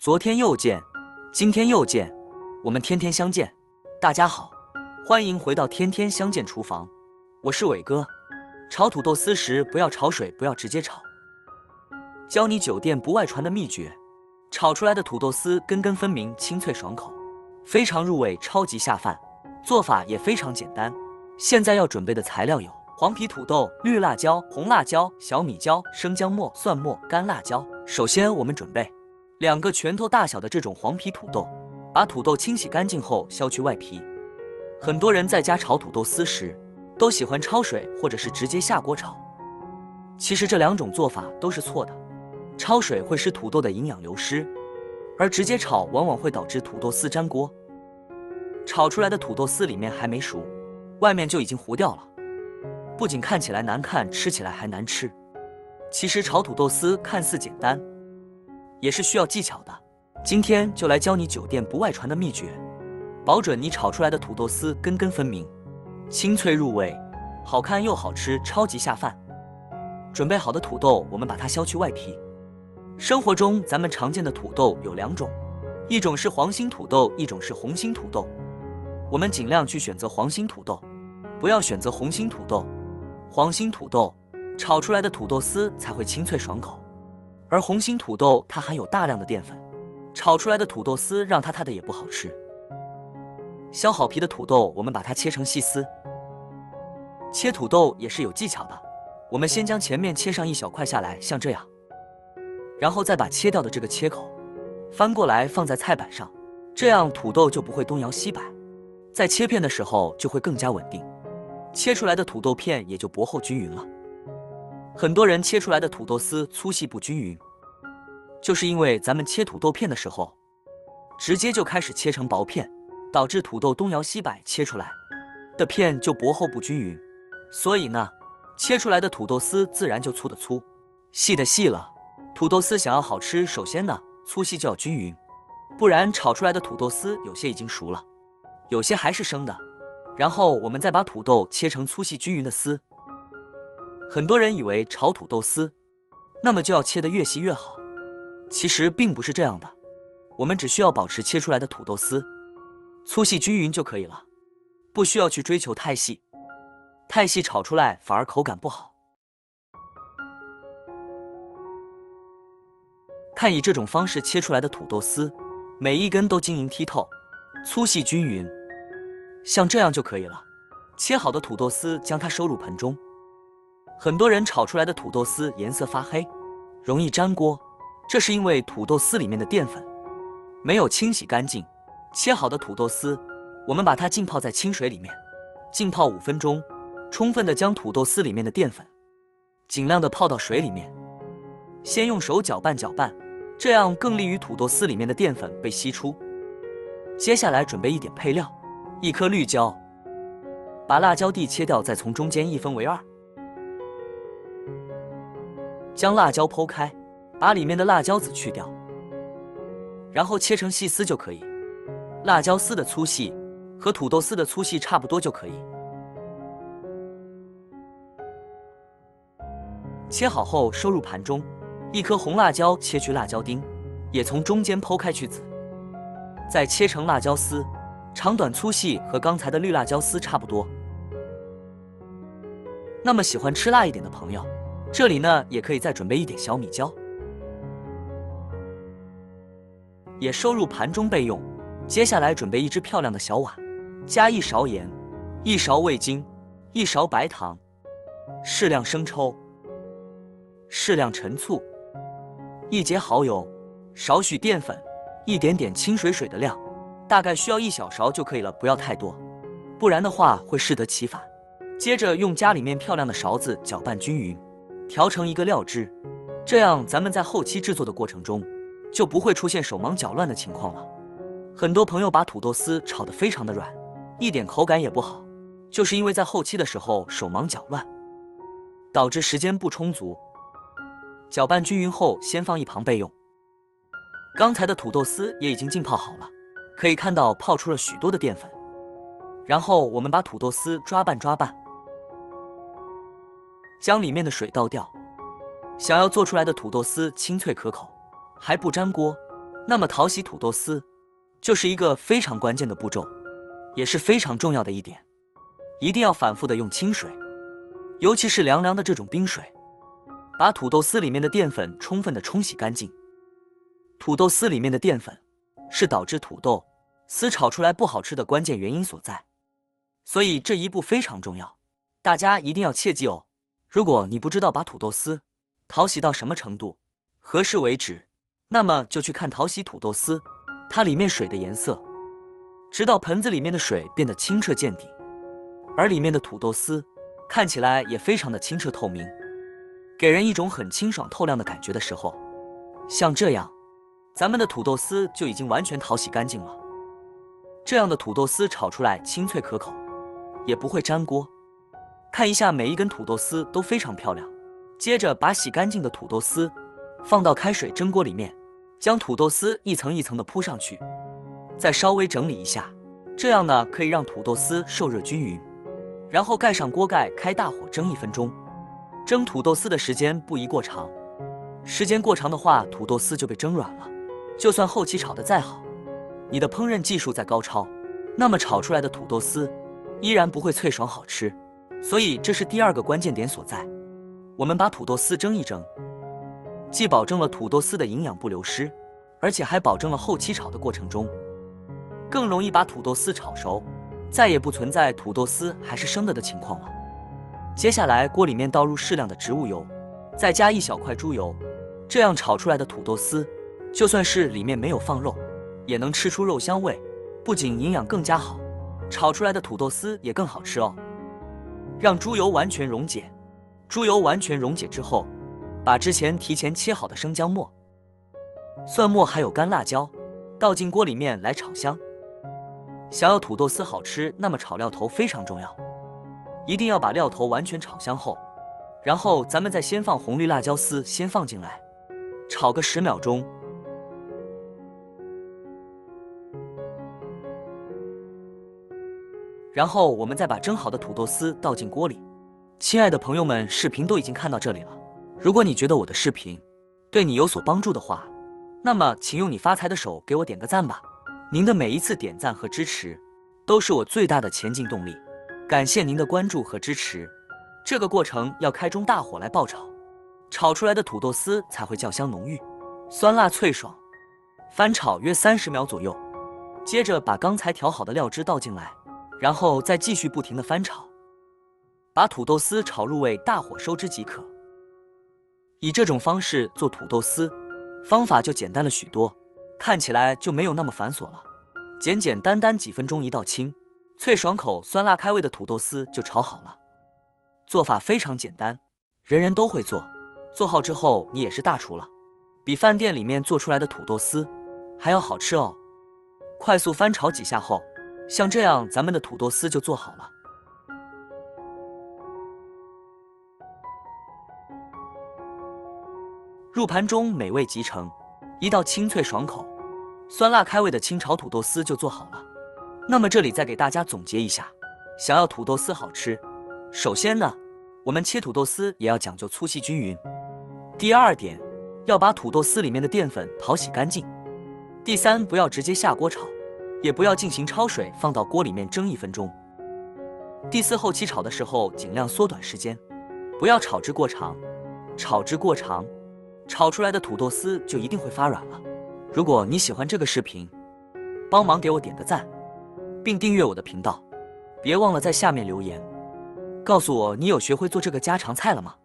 昨天又见，今天又见，我们天天相见。大家好，欢迎回到天天相见厨房，我是伟哥。炒土豆丝时不要炒水，不要直接炒，教你酒店不外传的秘诀。炒出来的土豆丝根根分明，清脆爽口，非常入味，超级下饭。做法也非常简单。现在要准备的材料有黄皮土豆、绿辣椒、红辣椒、小米椒、生姜末、蒜末、干辣椒。首先我们准备2个拳头大小的这种黄皮土豆，把土豆清洗干净后削去外皮。很多人在家炒土豆丝时都喜欢焯水或者是直接下锅炒，其实这2种做法都是错的。焯水会使土豆的营养流失，而直接炒往往会导致土豆丝粘锅。炒出来的土豆丝里面还没熟，外面就已经糊掉了，不仅看起来难看，吃起来还难吃。其实炒土豆丝看似简单，也是需要技巧的。今天就来教你酒店不外传的秘诀，保准你炒出来的土豆丝根根分明，清脆入味，好看又好吃，超级下饭。准备好的土豆，我们把它削去外皮。生活中咱们常见的土豆有2种，一种是黄心土豆，一种是红心土豆。我们尽量去选择黄心土豆，不要选择红心土豆。黄心土豆炒出来的土豆丝才会清脆爽口，而红心土豆它含有大量的淀粉，炒出来的土豆丝让它的也不好吃。削好皮的土豆，我们把它切成细丝。切土豆也是有技巧的，我们先将前面切上1小块下来，像这样，然后再把切掉的这个切口翻过来放在菜板上，这样土豆就不会东摇西摆，在切片的时候就会更加稳定，切出来的土豆片也就薄厚均匀了。很多人切出来的土豆丝粗细不均匀，就是因为咱们切土豆片的时候直接就开始切成薄片，导致土豆东摇西摆，切出来的片就薄厚不均匀，所以呢，切出来的土豆丝自然就粗的粗，细的细了。土豆丝想要好吃，首先呢，粗细就要均匀，不然炒出来的土豆丝有些已经熟了，有些还是生的。然后我们再把土豆切成粗细均匀的丝。很多人以为炒土豆丝那么就要切得越细越好，其实并不是这样的，我们只需要保持切出来的土豆丝粗细均匀就可以了，不需要去追求太细，太细炒出来反而口感不好。看以这种方式切出来的土豆丝，每一根都晶莹剔透，粗细均匀，像这样就可以了。切好的土豆丝将它收入盆中。很多人炒出来的土豆丝颜色发黑，容易粘锅，这是因为土豆丝里面的淀粉没有清洗干净。切好的土豆丝，我们把它浸泡在清水里面，浸泡5分钟，充分的将土豆丝里面的淀粉尽量的泡到水里面，先用手搅拌搅拌，这样更利于土豆丝里面的淀粉被吸出。接下来准备一点配料，1颗绿椒，把辣椒蒂切掉，再从中间1分为2，将辣椒剖开，把里面的辣椒籽去掉，然后切成细丝就可以。辣椒丝的粗细和土豆丝的粗细差不多就可以。切好后收入盘中。1颗红辣椒切去辣椒丁，也从中间剖开去籽，再切成辣椒丝，长短粗细和刚才的绿辣椒丝差不多。那么喜欢吃辣一点的朋友，这里呢也可以再准备一点小米椒，也收入盘中备用。接下来准备1只漂亮的小碗，加1勺盐、1勺味精、1勺白糖、适量生抽、适量陈醋、1节蚝油，少许淀粉，一点点清水的量，大概需要1小勺就可以了，不要太多，不然的话会适得其反。接着用家里面漂亮的勺子搅拌均匀，调成一个料汁，这样咱们在后期制作的过程中就不会出现手忙脚乱的情况了。很多朋友把土豆丝炒得非常的软，一点口感也不好，就是因为在后期的时候手忙脚乱，导致时间不充足。搅拌均匀后先放一旁备用。刚才的土豆丝也已经浸泡好了，可以看到泡出了许多的淀粉。然后我们把土豆丝抓拌抓拌，将里面的水倒掉。想要做出来的土豆丝清脆可口，还不粘锅，那么淘洗土豆丝就是一个非常关键的步骤，也是非常重要的一点，一定要反复的用清水，尤其是凉凉的这种冰水，把土豆丝里面的淀粉充分的冲洗干净。土豆丝里面的淀粉是导致土豆丝炒出来不好吃的关键原因所在，所以这一步非常重要，大家一定要切记哦。如果你不知道把土豆丝淘洗到什么程度，何时为止，那么就去看淘洗土豆丝它里面水的颜色，直到盆子里面的水变得清澈见底，而里面的土豆丝看起来也非常的清澈透明，给人一种很清爽透亮的感觉的时候，像这样，咱们的土豆丝就已经完全淘洗干净了。这样的土豆丝炒出来清脆可口，也不会粘锅。看一下每一根土豆丝都非常漂亮。接着把洗干净的土豆丝放到开水蒸锅里面，将土豆丝一层一层的铺上去，再稍微整理一下，这样呢可以让土豆丝受热均匀。然后盖上锅盖，开大火蒸1分钟。蒸土豆丝的时间不宜过长，时间过长的话，土豆丝就被蒸软了。就算后期炒得再好，你的烹饪技术再高超，那么炒出来的土豆丝依然不会脆爽好吃。所以这是第二个关键点所在。我们把土豆丝蒸一蒸，既保证了土豆丝的营养不流失，而且还保证了后期炒的过程中更容易把土豆丝炒熟，再也不存在土豆丝还是生的情况了。接下来锅里面倒入适量的植物油，再加1小块猪油，这样炒出来的土豆丝就算是里面没有放肉，也能吃出肉香味，不仅营养更加好，炒出来的土豆丝也更好吃哦。让猪油完全溶解，猪油完全溶解之后，把之前提前切好的生姜末、蒜末还有干辣椒倒进锅里面来炒香。想要土豆丝好吃，那么炒料头非常重要，一定要把料头完全炒香后，然后咱们再先放红绿辣椒丝先放进来，炒个10秒钟。然后我们再把蒸好的土豆丝倒进锅里。亲爱的朋友们，视频都已经看到这里了，如果你觉得我的视频对你有所帮助的话，那么请用你发财的手给我点个赞吧。您的每一次点赞和支持都是我最大的前进动力，感谢您的关注和支持。这个过程要开中大火来爆炒，炒出来的土豆丝才会酱香浓郁，酸辣脆爽。翻炒约30秒左右，接着把刚才调好的料汁倒进来，然后再继续不停的翻炒，把土豆丝炒入味，大火收汁即可。以这种方式做土豆丝，方法就简单了许多，看起来就没有那么繁琐了，简简单单几分钟一道清脆爽口、酸辣开胃的土豆丝就炒好了。做法非常简单，人人都会做，做好之后你也是大厨了，比饭店里面做出来的土豆丝还要好吃哦。快速翻炒几下后，像这样咱们的土豆丝就做好了。入盘中美味即成，一道清脆爽口、酸辣开胃的清炒土豆丝就做好了。那么这里再给大家总结一下，想要土豆丝好吃，首先呢，我们切土豆丝也要讲究粗细均匀。第二点，要把土豆丝里面的淀粉淘洗干净。第三，不要直接下锅炒，也不要进行焯水，放到锅里面蒸1分钟。第四，后期炒的时候尽量缩短时间，不要炒制过长，炒制过长，炒出来的土豆丝就一定会发软了。如果你喜欢这个视频，帮忙给我点个赞，并订阅我的频道，别忘了在下面留言，告诉我你有学会做这个家常菜了吗？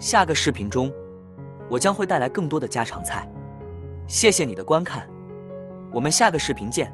下个视频中，我将会带来更多的家常菜。谢谢你的观看，我们下个视频见。